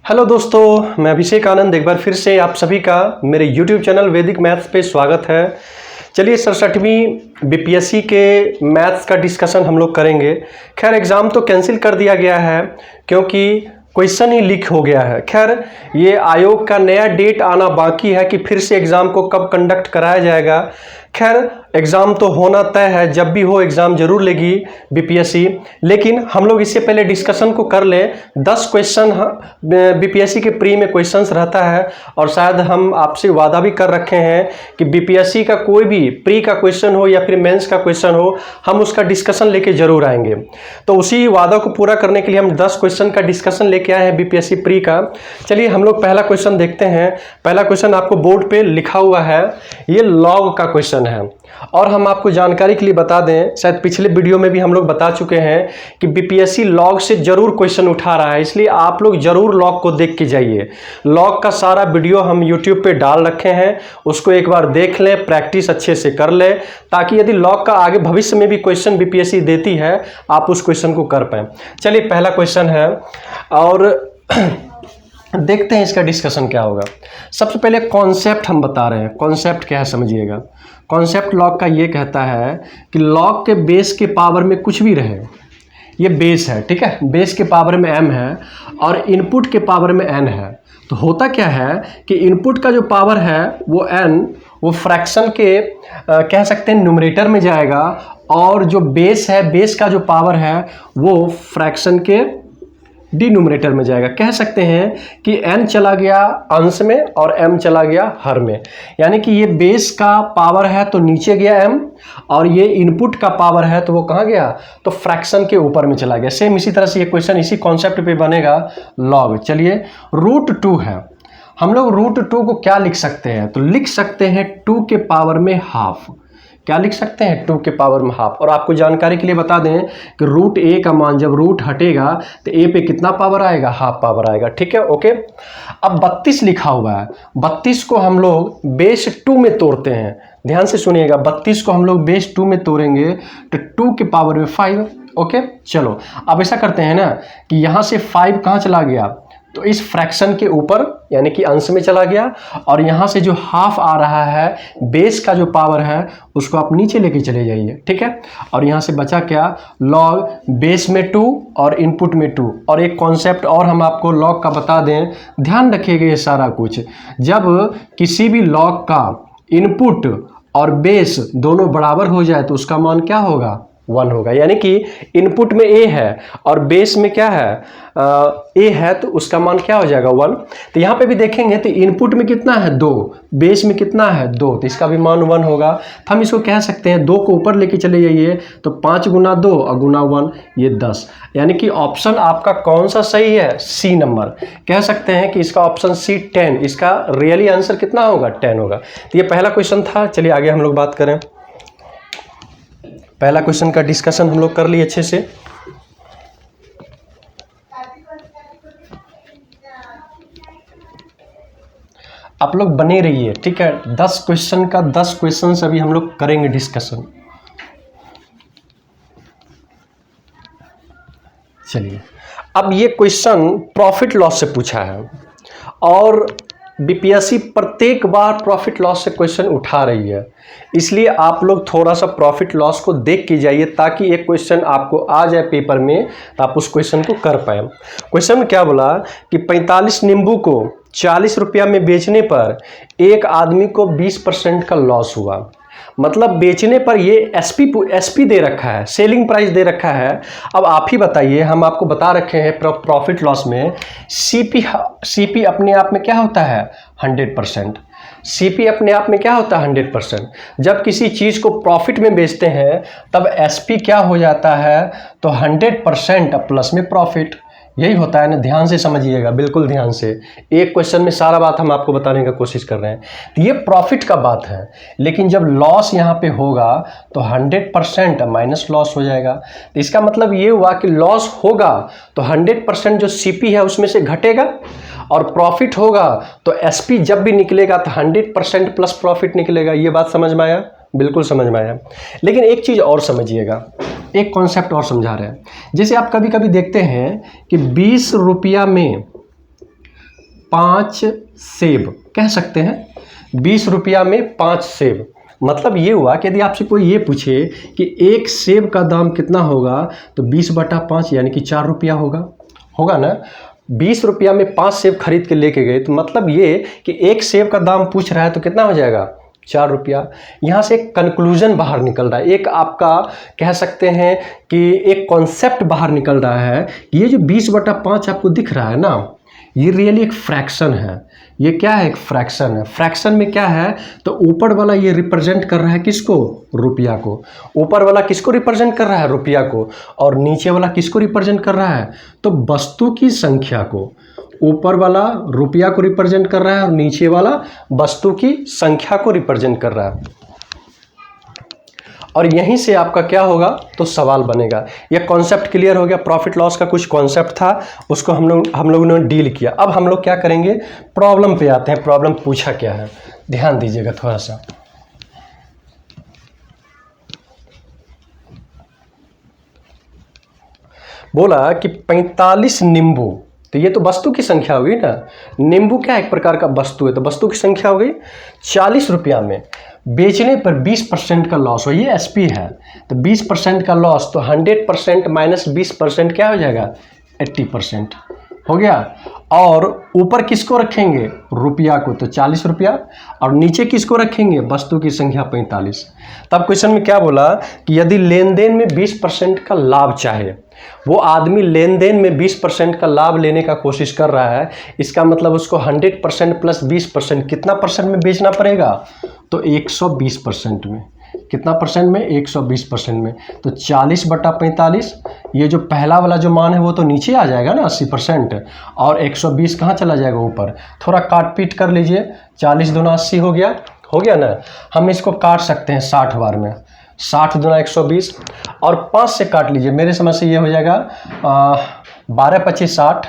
Hello दोस्तों, मैं अभिषेक आनंद एक बार फिर से आप सभी का मेरे YouTube चैनल वैदिक मैथ्स पे स्वागत है। चलिए 67वीं बीपीएससी के मैथ्स का डिस्कशन हम लोग करेंगे। खैर एग्ज़ाम तो कैंसिल कर दिया गया है क्योंकि क्वेश्चन ही लीक हो गया है। खैर ये आयोग का नया डेट आना बाकी है कि फिर से एग्ज़ाम को कब कंडक्ट कराया जाएगा। खैर एग्ज़ाम तो होना तय है, जब भी हो एग्ज़ाम जरूर लेगी बीपीएससी। लेकिन हम लोग इससे पहले डिस्कशन को कर लें। 10 क्वेश्चन बीपीएससी के प्री में क्वेश्चंस रहता है और शायद हम आपसे वादा भी कर रखे हैं कि बीपीएससी का कोई भी प्री का क्वेश्चन हो या फिर मेंस का क्वेश्चन हो, हम उसका डिस्कशन लेके जरूर आएंगे। तो उसी वादा को पूरा करने के लिए हम 10 क्वेश्चन का डिस्कशन लेके आए हैं बीपीएससी प्री का। चलिए हम लोग पहला क्वेश्चन देखते हैं। पहला क्वेश्चन आपको बोर्ड पे लिखा हुआ है, ये लॉग का क्वेश्चन है। और हम आपको जानकारी के लिए बता दें, शायद पिछले वीडियो में भी हम लोग बता चुके हैं कि बीपीएससी लॉग से जरूर क्वेश्चन उठा रहा है, इसलिए आप लोग जरूर लॉग को देख के जाइए। लॉग का सारा वीडियो हम यूट्यूब पे डाल रखे हैं, उसको एक बार देख लें, प्रैक्टिस अच्छे से कर लें, ताकि यदि लॉग का आगे भविष्य में भी क्वेश्चन बीपीएससी देती है आप उस क्वेश्चन को कर पाए। चलिए पहला क्वेश्चन है और देखते हैं इसका डिस्कशन क्या होगा। सबसे पहले कॉन्सेप्ट हम बता रहे हैं। कॉन्सेप्ट क्या है समझिएगा। कॉन्सेप्ट लॉग का ये कहता है कि लॉग के बेस के पावर में कुछ भी रहे, ये बेस है, ठीक है, बेस के पावर में m है और इनपुट के पावर में n है। तो होता क्या है कि इनपुट का जो पावर है वो n, वो फ्रैक्शन के कह सकते हैं न्यूमरेटर में जाएगा, और जो बेस है, बेस का जो पावर है वो फ्रैक्शन के डिनोमिनेटर में जाएगा। कह सकते हैं कि n चला गया अंश में और m चला गया हर में, यानी कि ये बेस का पावर है तो नीचे गया m, और ये इनपुट का पावर है तो वो कहाँ गया, तो फ्रैक्शन के ऊपर में चला गया। सेम इसी तरह से ये क्वेश्चन इसी कॉन्सेप्ट पे बनेगा लॉग। चलिए √2 है, हम लोग √2 को क्या लिख सकते हैं, तो लिख सकते हैं 2 के पावर में हाफ। क्या लिख सकते हैं, 2 के पावर में हाफ। और आपको जानकारी के लिए बता दें कि √a का मान जब रूट हटेगा तो a पे कितना पावर आएगा, हाफ पावर आएगा, ठीक है, ओके। अब 32 लिखा हुआ है, 32 को हम लोग बेस 2 में तोड़ते हैं। ध्यान से सुनिएगा, 32 को हम लोग बेस 2 में तोड़ेंगे तो 2 के पावर में 5, ओके। चलो अब ऐसा करते हैं ना कि यहाँ से 5 कहाँ चला गया, तो इस फ्रैक्शन के ऊपर यानी कि अंश में चला गया, और यहाँ से जो हाफ आ रहा है बेस का जो पावर है उसको आप नीचे लेके चले जाइए, ठीक है। और यहाँ से बचा क्या, लॉग बेस में 2 और इनपुट में 2। और एक कॉन्सेप्ट और हम आपको लॉग का बता दें, ध्यान रखिएगा ये सारा कुछ। जब किसी भी लॉग का इनपुट और बेस दोनों बराबर हो जाए तो उसका मान क्या होगा, 1 होगा। यानी कि इनपुट में a है और बेस में क्या है, a है, तो उसका मान क्या हो जाएगा, 1। तो यहाँ पे भी देखेंगे तो इनपुट में कितना है, 2, बेस में कितना है, 2, तो इसका भी मान 1 होगा। तो हम इसको कह सकते हैं 2 को ऊपर लेके चले जाइए तो 5 गुना 2 और गुना 1 ये 10। यानी कि ऑप्शन आपका कौन सा सही है, सी नंबर। कह सकते हैं कि इसका ऑप्शन सी 10, इसका रियली आंसर कितना होगा, 10 होगा। तो ये पहला क्वेश्चन था। चलिए आगे हम लोग बात करें। पहला क्वेश्चन का डिस्कशन हम लोग कर लिए अच्छे से। आप लोग बने रहिए, ठीक है। 10 क्वेश्चन का 10 क्वेश्चन अभी हम लोग करेंगे डिस्कशन। चलिए अब ये क्वेश्चन प्रॉफिट लॉस से पूछा है और बीपीएससी प्रत्येक बार प्रॉफिट लॉस से क्वेश्चन उठा रही है, इसलिए आप लोग थोड़ा सा प्रॉफिट लॉस को देख के जाइए ताकि एक क्वेश्चन आपको आ जाए पेपर में तो आप उस क्वेश्चन को कर पाए। क्वेश्चन में क्या बोला कि 45 नींबू को 40 रुपया में बेचने पर एक आदमी को 20% का लॉस हुआ। मतलब बेचने पर ये एसपी दे रखा है, सेलिंग प्राइस दे रखा है। अब आप ही बताइए, हम आपको बता रखे हैं प्रॉफिट लॉस में सीपी अपने आप में क्या होता है, 100%। सीपी अपने आप में क्या होता है, 100%। जब किसी चीज़ को प्रॉफिट में बेचते हैं तब एसपी क्या हो जाता है, तो 100% प्लस में प्रॉफिट। यही होता है ना, ध्यान से समझिएगा, बिल्कुल ध्यान से। एक क्वेश्चन में सारा बात हम आपको बताने का कोशिश कर रहे हैं। तो ये प्रॉफिट का बात है, लेकिन जब लॉस यहाँ पे होगा तो 100% माइनस लॉस हो जाएगा। तो इसका मतलब ये हुआ कि लॉस होगा तो 100% जो सीपी है उसमें से घटेगा, और प्रॉफिट होगा तो एसपी जब भी निकलेगा तो 100% प्लस प्रॉफिट निकलेगा। ये बात समझ में आया, बिल्कुल समझ में आया। लेकिन एक चीज़ और समझिएगा, एक कॉन्सेप्ट और समझा रहे हैं। जैसे आप कभी कभी देखते हैं कि 20 रुपया में 5 सेब, कह सकते हैं 20 रुपया में 5 सेब। मतलब ये हुआ कि यदि आपसे कोई ये पूछे कि एक सेब का दाम कितना होगा, तो 20/5 यानी कि 4 रुपया होगा ना। 20 रुपया में 5 सेब खरीद के लेके गए, तो मतलब ये कि एक सेब का दाम पूछ रहा है तो कितना हो जाएगा, 4 रुपया। यहाँ से एक कंक्लूजन बाहर निकल रहा है, एक आपका कह सकते हैं कि एक कॉन्सेप्ट बाहर निकल रहा है। ये जो 20/5 आपको दिख रहा है ना, ये रियली एक फ्रैक्शन है। ये क्या है, एक फ्रैक्शन है। फ्रैक्शन में क्या है, तो ऊपर वाला ये रिप्रेजेंट कर रहा है किसको, रुपया को। ऊपर वाला किसको रिप्रेजेंट कर रहा है, रुपया को। और नीचे वाला किसको रिप्रेजेंट कर रहा है, तो वस्तु की संख्या को। ऊपर वाला रुपया को रिप्रेजेंट कर रहा है और नीचे वाला वस्तु की संख्या को रिप्रेजेंट कर रहा है। और यहीं से आपका क्या होगा, तो सवाल बनेगा। यह कॉन्सेप्ट क्लियर हो गया। प्रॉफिट लॉस का कुछ कॉन्सेप्ट था, उसको हम लोगों ने डील किया। अब हम लोग क्या करेंगे, प्रॉब्लम पे आते हैं। प्रॉब्लम पूछा क्या है, ध्यान दीजिएगा थोड़ा सा। बोला कि 45 नींबू, तो ये तो वस्तु की संख्या होगी ना। नींबू क्या एक प्रकार का वस्तु है, तो वस्तु की संख्या हो गई। 40 रुपया में बेचने पर 20% का लॉस हो, ये एसपी है, तो 20% का लॉस, तो 100% माइनस 20% क्या हो जाएगा, 80% हो गया। और ऊपर किसको रखेंगे, रुपया को, तो 40 रुपया। और नीचे किसको रखेंगे, वस्तु की संख्या 45। तब क्वेश्चन में क्या बोला कि यदि लेन देन में 20% का लाभ चाहे, वो आदमी लेन देन में 20% का लाभ लेने का कोशिश कर रहा है, इसका मतलब उसको 100% प्लस 20% कितना परसेंट में बेचना पड़ेगा, तो 120% में। कितना परसेंट में, 120% में। तो 40/45, ये जो पहला वाला जो मान है वो तो नीचे आ जाएगा ना 80%, और 120 कहाँ चला जाएगा, ऊपर। थोड़ा काट पीट कर लीजिए, 40 दूना 80 हो गया ना। हम इसको काट सकते हैं 60 बार में, 60 दूना 120, और 5 से काट लीजिए, मेरे समझ से ये हो जाएगा 12 25 60,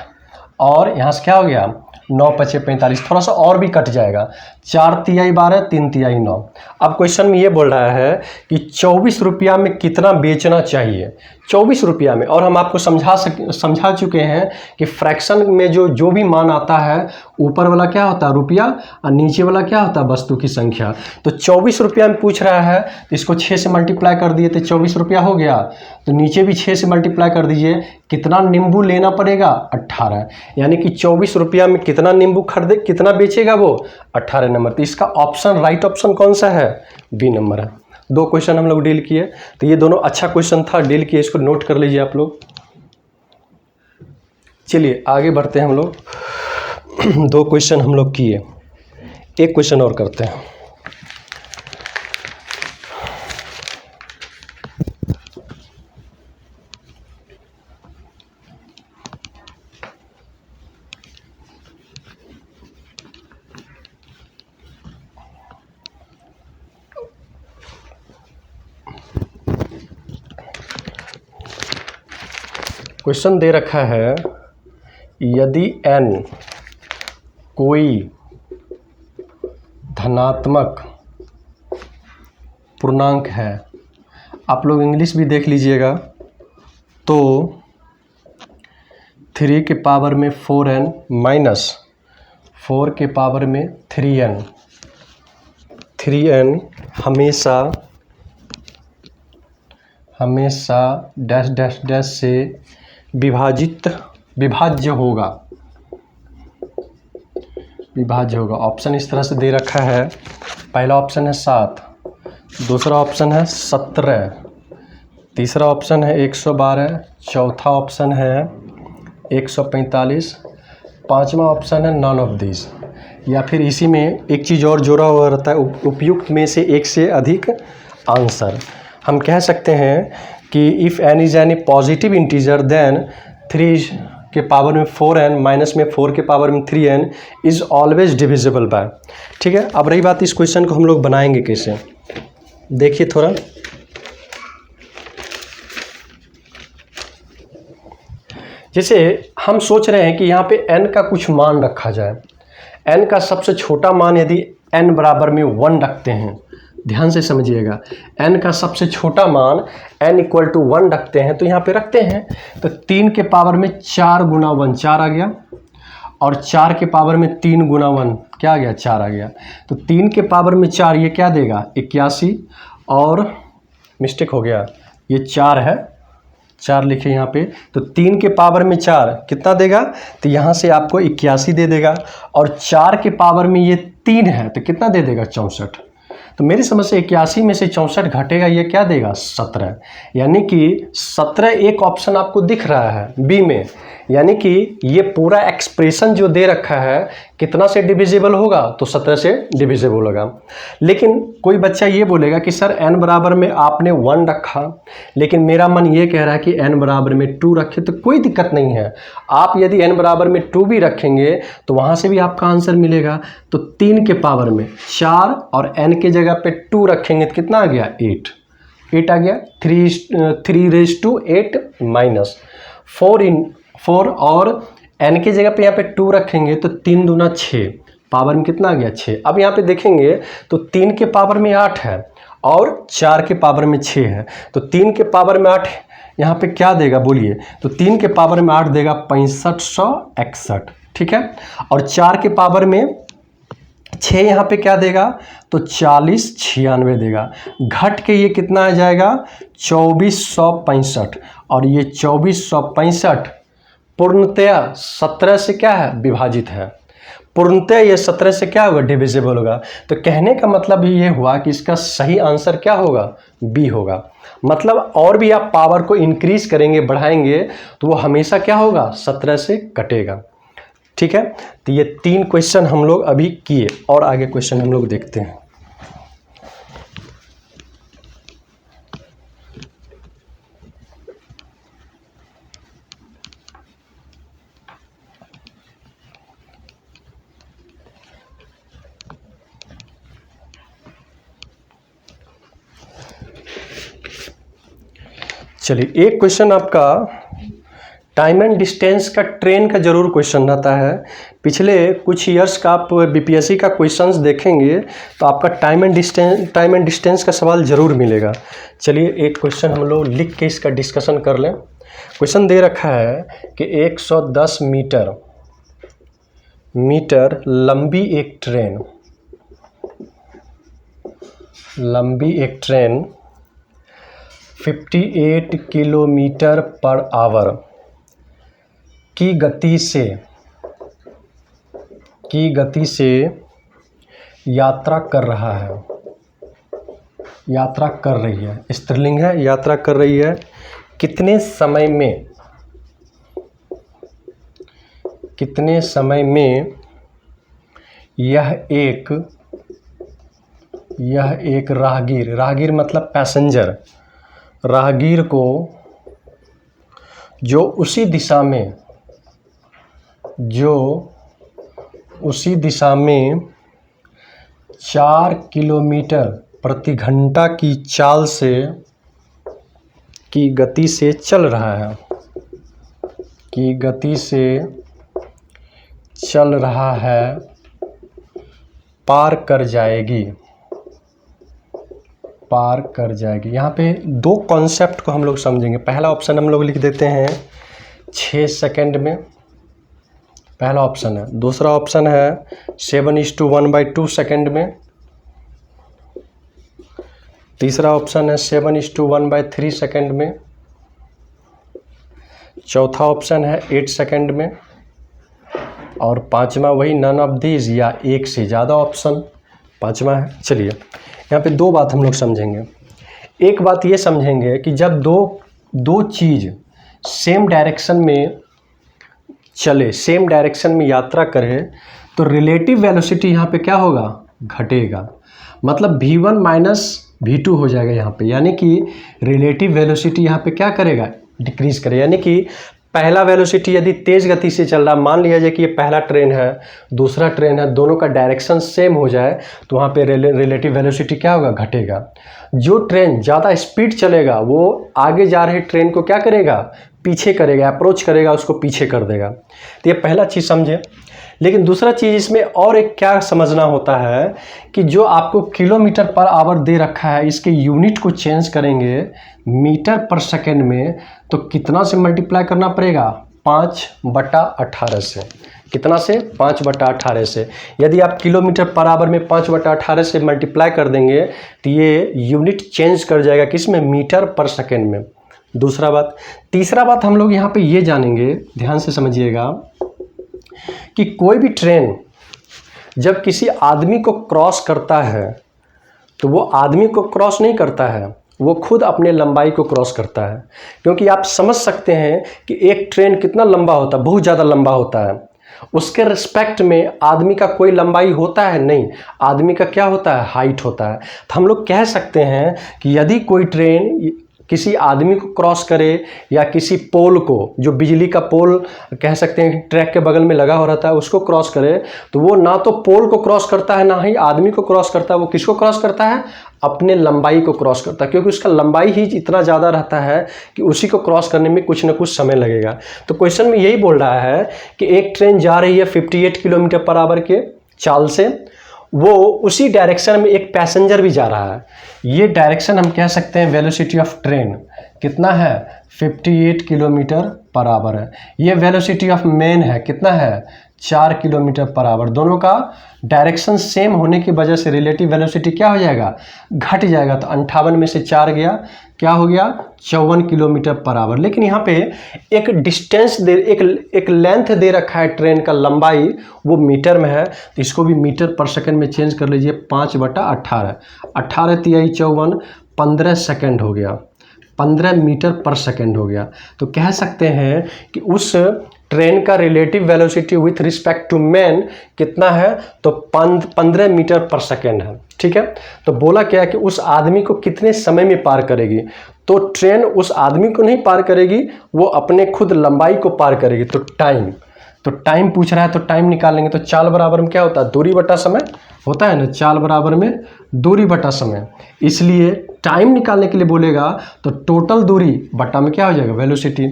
और यहाँ से क्या हो गया 9 5 45, थोड़ा सा और भी कट जाएगा, 4 तिहाई 12, 3 तिहाई 9। अब क्वेश्चन में ये बोल रहा है कि 24 रुपया में कितना बेचना चाहिए, 24 रुपया में। और हम आपको समझा चुके हैं कि फ्रैक्शन में जो भी मान आता है, ऊपर वाला क्या होता है, रुपया, और नीचे वाला क्या होता है, वस्तु की संख्या। तो 24 रुपया में पूछ रहा है, तो इसको 6 से मल्टीप्लाई कर दिए तो 24 रुपया हो गया। तो नीचे भी 6 से मल्टीप्लाई कर दीजिए, कितना नींबू लेना पड़ेगा, 18। यानी कि 24 रुपया में कितना नींबू खरीदे, कितना बेचेगा वो, 18 नंबर। तो इसका ऑप्शन, राइट ऑप्शन कौन सा है, बी नंबर है। 2 क्वेश्चन हम लोग डील किए, तो ये दोनों अच्छा क्वेश्चन था, डील किए, इसको नोट कर लीजिए आप लोग। चलिए आगे बढ़ते हैं हम लोग। 2 क्वेश्चन हम लोग किए, एक क्वेश्चन और करते हैं। क्वेश्चन दे रखा है, यदि n कोई धनात्मक पूर्णांक है, आप लोग इंग्लिश भी देख लीजिएगा, तो 3 के पावर में 4n माइनस 4 के पावर में 3n हमेशा डैश डैश डैश से विभाज्य होगा। ऑप्शन इस तरह से दे रखा है। पहला ऑप्शन है 7, दूसरा ऑप्शन है 17, तीसरा ऑप्शन है 112, चौथा ऑप्शन है 145, पांचवा ऑप्शन है नॉन ऑफ दिस। या फिर इसी में एक चीज़ और जोड़ा हुआ रहता है, उपयुक्त में से एक से अधिक आंसर। हम कह सकते हैं कि if n is any positive integer then 3 के पावर में 4n माइनस में 4 के पावर में 3n is always divisible by. ठीक है। अब रही बात, इस क्वेश्चन को हम लोग बनाएंगे कैसे, देखिए थोड़ा। जैसे हम सोच रहे हैं कि यहाँ पे n का कुछ मान रखा जाए। n का सबसे छोटा मान यदि n बराबर में 1 रखते हैं ध्यान से समझिएगा, n का सबसे छोटा मान n इक्वल टू 1 रखते हैं, तो यहाँ पे रखते हैं, तो 3 के पावर में 4 गुना 1 4 आ गया, और 4 के पावर में 3 गुना 1 क्या आ गया 4 आ गया। तो 3 के पावर में 4 ये क्या देगा 81, और मिस्टेक हो गया, ये 4 है, 4 लिखे यहाँ पे, तो 3 के पावर में 4 कितना देगा, तो यहाँ से आपको 81 दे देगा, और 4 के पावर में ये 3 है तो कितना दे देगा 64। तो मेरी समझ से 81 में से 64 घटेगा, ये क्या देगा 17, यानी कि 17 एक ऑप्शन आपको दिख रहा है बी में, यानी कि ये पूरा एक्सप्रेशन जो दे रखा है कितना से डिविजिबल होगा, तो 17 से डिविजिबल होगा। लेकिन कोई बच्चा ये बोलेगा कि सर n बराबर में आपने 1 रखा, लेकिन मेरा मन ये कह रहा है कि n बराबर में 2 रखे, तो कोई दिक्कत नहीं है, आप यदि n बराबर में 2 भी रखेंगे तो वहाँ से भी आपका आंसर मिलेगा। तो 3 के पावर में 4 और n के जगह पे 2 रखेंगे तो कितना आ गया 8 आ गया, 3⁸ माइनस 4 और n की जगह पे यहाँ पे 2 रखेंगे तो 3 दूना 6, पावर में कितना आ गया 6। अब यहाँ पे देखेंगे तो 3 के पावर में 8 है और 4 के पावर में 6 है, तो 3 के पावर में 8 यहाँ पे क्या देगा बोलिए, तो 3 के पावर में 8 देगा 6561, ठीक है, और 4 के पावर में 6 यहाँ पे क्या देगा, तो 4096 देगा, घट के ये कितना आ जाएगा 2465, और ये 2465 पूर्णतया 17 से क्या है विभाजित है, पूर्णतया ये 17 से क्या होगा डिविजिबल होगा। तो कहने का मतलब ये हुआ कि इसका सही आंसर क्या होगा बी होगा। मतलब और भी आप पावर को इंक्रीज करेंगे बढ़ाएंगे तो वो हमेशा क्या होगा 17 से कटेगा, ठीक है। तो ये 3 क्वेश्चन हम लोग अभी किए, और आगे क्वेश्चन हम लोग देखते हैं। चलिए एक क्वेश्चन आपका टाइम एंड डिस्टेंस का ट्रेन का जरूर क्वेश्चन रहता है। पिछले कुछ ईयर्स का आप बीपीएससी का क्वेश्चंस देखेंगे तो आपका टाइम एंड डिस्टेंस का सवाल जरूर मिलेगा। चलिए एक क्वेश्चन हम लोग लिख के इसका डिस्कशन कर लें। क्वेश्चन दे रखा है कि 110 मीटर लंबी एक ट्रेन 58 किलोमीटर पर आवर की गति से यात्रा कर रही है, स्त्रीलिंग है, यात्रा कर रही है। कितने समय में यह एक राहगीर मतलब पैसेंजर, राहगीर को जो उसी दिशा में 4 किलोमीटर प्रति घंटा की गति से चल रहा है पार कर जाएगी। यहाँ पे 2 कॉन्सेप्ट को हम लोग समझेंगे। पहला ऑप्शन हम लोग लिख देते हैं 6 सेकंड में, पहला ऑप्शन है। दूसरा ऑप्शन है 7:1/2 सेकंड में। तीसरा ऑप्शन है 7:1/3 सेकंड में। चौथा ऑप्शन है 8 सेकंड में। और पांचवा वही नन ऑफ दीज या एक से ज़्यादा ऑप्शन पांचवा है। चलिए यहाँ पे 2 बात हम लोग समझेंगे। एक बात ये समझेंगे कि जब दो चीज़ सेम डायरेक्शन में चले, सेम डायरेक्शन में यात्रा करे तो रिलेटिव वेलोसिटी यहाँ पे क्या होगा घटेगा। मतलब v1 माइनस v2 हो जाएगा यहाँ पे, यानी कि रिलेटिव वेलोसिटी यहाँ पे क्या करेगा डिक्रीज करेगा। यानी कि पहला वेलोसिटी यदि तेज़ गति से चल रहा, मान लिया जाए कि ये पहला ट्रेन है दूसरा ट्रेन है, दोनों का डायरेक्शन सेम हो जाए तो वहाँ पे रिलेटिव वेलोसिटी क्या होगा घटेगा। जो ट्रेन ज़्यादा स्पीड चलेगा वो आगे जा रहे ट्रेन को क्या करेगा पीछे करेगा, अप्रोच करेगा उसको पीछे कर देगा। तो ये पहला चीज़ समझे। लेकिन दूसरा चीज़ इसमें और एक क्या समझना होता है कि जो आपको किलोमीटर पर आवर दे रखा है, इसके यूनिट को चेंज करेंगे मीटर पर सेकेंड में, तो कितना से मल्टीप्लाई करना पड़ेगा? 5/18 से। कितना से? 5/18 से। यदि आप किलोमीटर पर आवर में 5/18 से मल्टीप्लाई कर देंगे तो ये यूनिट चेंज कर जाएगा किस में? मीटर पर सेकेंड में। दूसरा बात। तीसरा बात हम लोग यहाँ पे ये जानेंगे, ध्यान से समझिएगा, कि कोई भी ट्रेन जब किसी आदमी को क्रॉस करता है तो वो आदमी को क्रॉस नहीं करता है, वो खुद अपने लंबाई को क्रॉस करता है। क्योंकि आप समझ सकते हैं कि एक ट्रेन कितना लंबा होता है, बहुत ज़्यादा लंबा होता है। उसके रिस्पेक्ट में आदमी का कोई लंबाई होता है नहीं, आदमी का क्या होता है? हाइट होता है। तो हम लोग कह सकते हैं कि यदि कोई ट्रेन किसी आदमी को क्रॉस करे या किसी पोल को, जो बिजली का पोल कह सकते हैं कि ट्रैक के बगल में लगा हो रहता है, उसको क्रॉस करे, तो वो ना तो पोल को क्रॉस करता है ना ही आदमी को क्रॉस करता है। वो किसको क्रॉस करता है? अपने लंबाई को क्रॉस करता है, क्योंकि उसका लंबाई ही इतना ज़्यादा रहता है कि उसी को क्रॉस करने में कुछ ना कुछ समय लगेगा। तो क्वेश्चन में यही बोल रहा है कि एक ट्रेन जा रही है 58 किलोमीटर पर आवर के चाल से, वो उसी डायरेक्शन में एक पैसेंजर भी जा रहा है। ये डायरेक्शन हम कह सकते हैं वेलोसिटी ऑफ ट्रेन कितना है? 58 किलोमीटर पर आवर है। ये वेलोसिटी ऑफ मैन है, कितना है? 4 किलोमीटर पर आवर। दोनों का डायरेक्शन सेम होने की वजह से रिलेटिव वेलोसिटी क्या हो जाएगा? घट जाएगा। तो 58 में से 4 गया, क्या हो गया? 54 किलोमीटर पर आवर। लेकिन यहाँ पे एक डिस्टेंस दे, एक लेंथ दे रखा है ट्रेन का, लंबाई वो मीटर में है, तो इसको भी मीटर पर सेकंड में चेंज कर लीजिए। 5/18, 18 तिहाई 54, 15 सेकंड हो गया, 15 मीटर पर सेकंड हो गया। तो कह सकते हैं कि उस ट्रेन का relative velocity with respect to man कितना है? तो 15 मीटर पर सेकेंड है। ठीक है। तो बोला क्या है कि उस आदमी को कितने समय में पार करेगी? तो ट्रेन उस आदमी को नहीं पार करेगी, वो अपने खुद लंबाई को पार करेगी। तो टाइम पूछ रहा है, तो टाइम निकालेंगे। तो चाल बराबर में क्या होता है? दूरी बटा समय होता है ना। चाल बराबर में दूरी बटा समय, इसलिए टाइम निकालने के लिए बोलेगा तो टोटल दूरी बटा में क्या हो जाएगा? वेलोसिटी।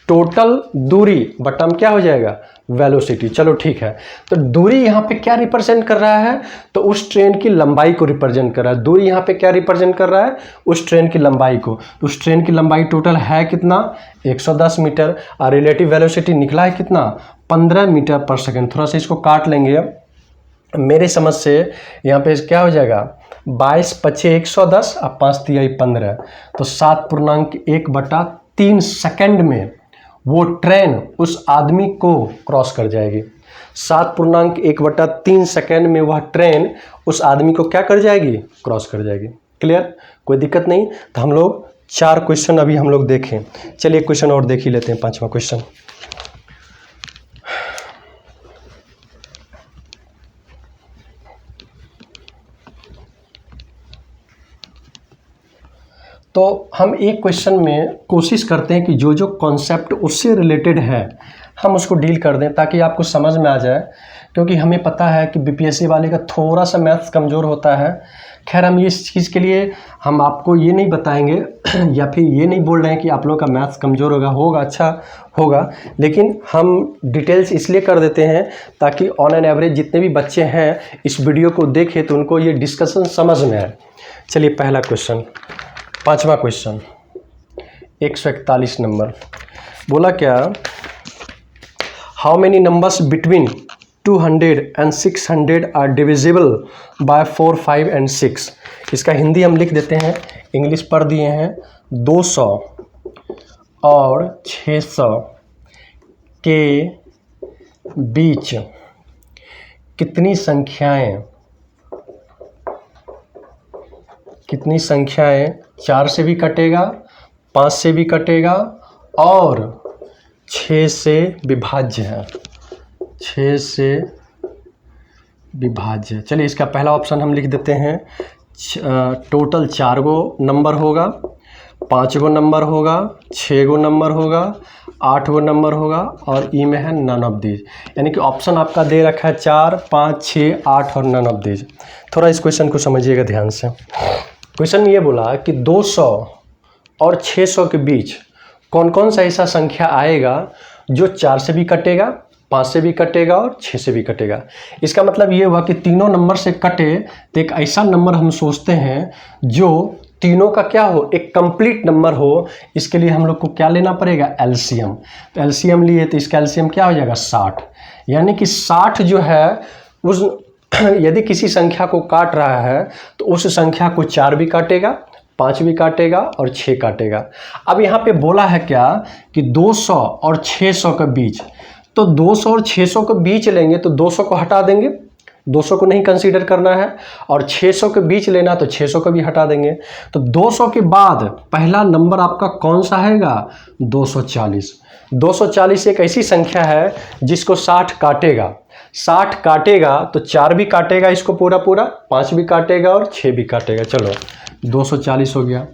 टोटल दूरी बटा में क्या हो जाएगा? वेलोसिटी। चलो ठीक है। तो दूरी यहाँ पे क्या रिप्रेजेंट कर रहा है? तो उस ट्रेन की लंबाई को रिप्रेजेंट कर रहा है। दूरी यहाँ पे क्या रिप्रेजेंट कर रहा है? उस ट्रेन की लंबाई को। तो उस ट्रेन की लंबाई टोटल है कितना? 110 मीटर। और रिलेटिव वेलोसिटी निकला है कितना? 15 मीटर पर सेकेंड। थोड़ा सा इसको काट लेंगे मेरे समझ से। यहाँ पे क्या हो जाएगा? 22 पचे 110 और 5 तिहाई 15, तो 7.1/3 सेकेंड में वो ट्रेन उस आदमी को क्रॉस कर जाएगी। 7.1/3 सेकेंड में वह ट्रेन उस आदमी को क्या कर जाएगी? क्रॉस कर जाएगी। क्लियर? कोई दिक्कत नहीं। तो हम लोग 4 क्वेश्चन अभी हम लोग देखें। चलिए क्वेश्चन और देख ही लेते हैं, 5वां क्वेश्चन। तो हम एक क्वेश्चन में कोशिश करते हैं कि जो जो कॉन्सेप्ट उससे रिलेटेड है हम उसको डील कर दें, ताकि आपको समझ में आ जाए। क्योंकि हमें पता है कि बीपीएससी वाले का थोड़ा सा मैथ्स कमज़ोर होता है। खैर, हम इस चीज़ के लिए हम आपको ये नहीं बताएंगे या फिर ये नहीं बोल रहे हैं कि आप लोगों का मैथ्स कमज़ोर होगा अच्छा होगा, लेकिन हम डिटेल्स इसलिए कर देते हैं ताकि ऑन एन एवरेज जितने भी बच्चे हैं इस वीडियो को देखें तो उनको ये डिस्कशन समझ में आए। चलिए पहला क्वेश्चन, 5वां क्वेश्चन, 141 नंबर। बोला क्या? How many numbers between 200 and 600 are divisible by 4, 5 and 6। इसका हिंदी हम लिख देते हैं, इंग्लिश पढ़ दिए हैं। 200 और 600 के बीच कितनी संख्याएं 4 से भी कटेगा, 5 से भी कटेगा और 6 से विभाज्य है। 6 से विभाज्य। चलिए इसका पहला ऑप्शन हम लिख देते हैं। टोटल 4 गो नंबर होगा, 5 गो नंबर होगा, 6 गो नंबर होगा, 8 गो नंबर होगा और ई में है नन ऑफ दीज। यानी कि ऑप्शन आपका दे रखा है 4, 5, 6, 8 और नन ऑफ दीज। थोड़ा इस क्वेश्चन को समझिएगा ध्यान से। क्वेश्चन में ये बोला कि 200 और 600 के बीच कौन कौन सा ऐसा संख्या आएगा जो 4 से भी कटेगा, 5 से भी कटेगा और 6 से भी कटेगा। इसका मतलब ये हुआ कि तीनों नंबर से कटे तो एक ऐसा नंबर हम सोचते हैं जो तीनों का क्या हो, एक कंप्लीट नंबर हो। इसके लिए हम लोग को क्या लेना पड़ेगा, एलसीएम। तो एलसीएम लिए तो इसका एलसीएम क्या हो जाएगा, 60। यानी कि 60 जो है उस यदि किसी संख्या को काट रहा है तो उस संख्या को 4 भी काटेगा, 5 भी काटेगा और 6 काटेगा। अब यहाँ पे बोला है क्या कि 200 और 600 के बीच, तो 200 और 600 के बीच लेंगे तो 200 को हटा देंगे, 200 को नहीं कंसीडर करना है, और 600 के बीच लेना तो 600 को भी हटा देंगे। तो 200 के बाद पहला नंबर आपका कौन सा आएगा, 240। 240 एक ऐसी संख्या है जिसको 60 काटेगा, 60 काटेगा तो 4 भी काटेगा इसको पूरा पूरा, 5 भी काटेगा और 6 भी काटेगा। चलो 240 हो गया।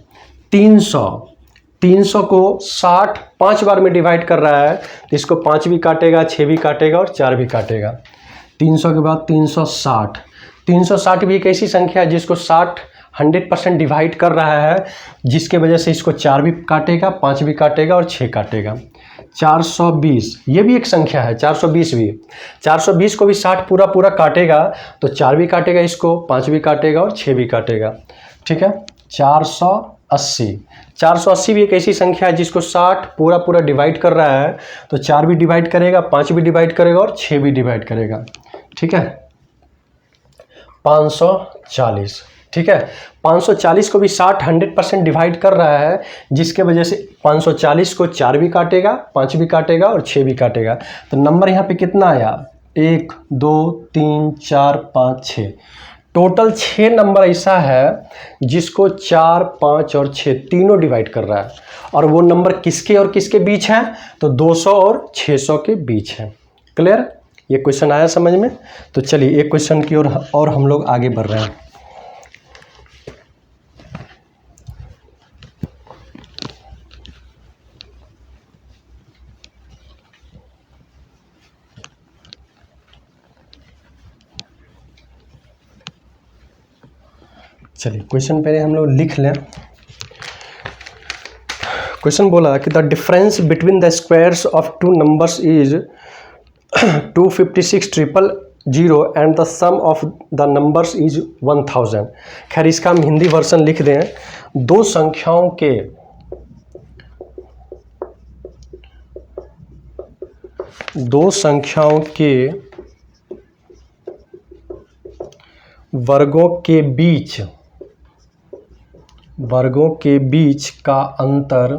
300 को 60 5 बार में डिवाइड कर रहा है तो इसको 5 भी काटेगा, 6 भी काटेगा और 4 भी काटेगा। 300 के बाद 360। 360 भी एक ऐसी संख्या है जिसको 60 100% डिवाइड कर रहा है, जिसके वजह से इसको 4 भी काटेगा, 5 भी काटेगा और 6 काटेगा। 420 ये भी एक संख्या है, 420 भी। 420 को भी 60 पूरा पूरा काटेगा तो 4 भी काटेगा इसको, 5 भी काटेगा और 6 भी काटेगा। ठीक है। 480 भी एक ऐसी संख्या है जिसको 60 पूरा पूरा डिवाइड कर रहा है तो 4 भी डिवाइड करेगा, 5 भी डिवाइड करेगा और 6 भी डिवाइड करेगा। ठीक है। 540। ठीक है। 540 को भी 60 100% डिवाइड कर रहा है, जिसके वजह से 540 को 4 भी काटेगा, 5 भी काटेगा और 6 भी काटेगा। तो नंबर यहाँ पे कितना आया, 1 2 3 4 5 6। टोटल 6 नंबर ऐसा है जिसको 4 5 और 6 तीनों डिवाइड कर रहा है, और वो नंबर किसके और किसके बीच है, तो 200 और 600 के बीच है। क्लियर, ये क्वेश्चन आया समझ में। तो चलिए एक क्वेश्चन की और हम लोग आगे बढ़ रहे हैं। चलिए क्वेश्चन पहले हम लोग लिख लें। क्वेश्चन बोला कि the difference between the squares of two numbers is 256,000 and the sum of the numbers is 1000। खैर इसका हम हिंदी वर्जन लिख दें। दो संख्याओं के वर्गों के बीच का अंतर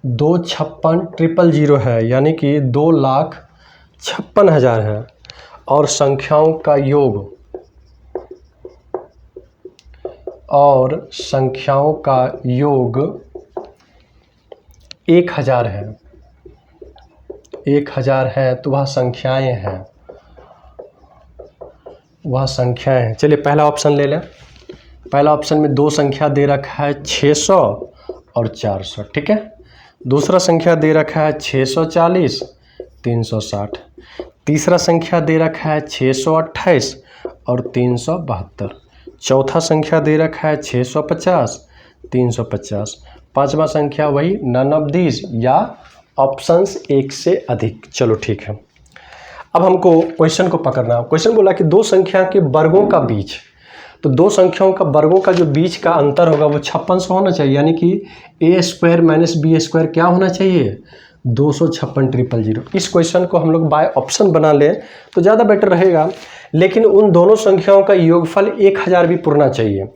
256,000 है, यानी कि 2,56,000 है, और संख्याओं का योग 1000 है। 1000 है तो वह संख्याएं हैं, चलिए पहला ऑप्शन ले लें। पहला ऑप्शन में दो संख्या दे रखा है 600 और 400। ठीक है। दूसरा संख्या दे रखा है 640 360। तीसरा संख्या दे रखा है 628 और 372। चौथा संख्या दे रखा है 650 350। पांचवा संख्या वही नन ऑफ दीज या ऑप्शंस एक से अधिक। चलो ठीक है। अब हमको क्वेश्चन को पकड़ना है। क्वेश्चन बोला कि दो संख्या के वर्गों का बीच, तो दो संख्याओं का वर्गों का जो बीच का अंतर होगा वो 56 होना चाहिए, यानी कि a² - b² क्या होना चाहिए, 256,000। इस क्वेश्चन को हम लोग बाय ऑप्शन बना लें तो ज़्यादा बेटर रहेगा, लेकिन उन दोनों संख्याओं का योगफल 1000 भी पुरना चाहिए।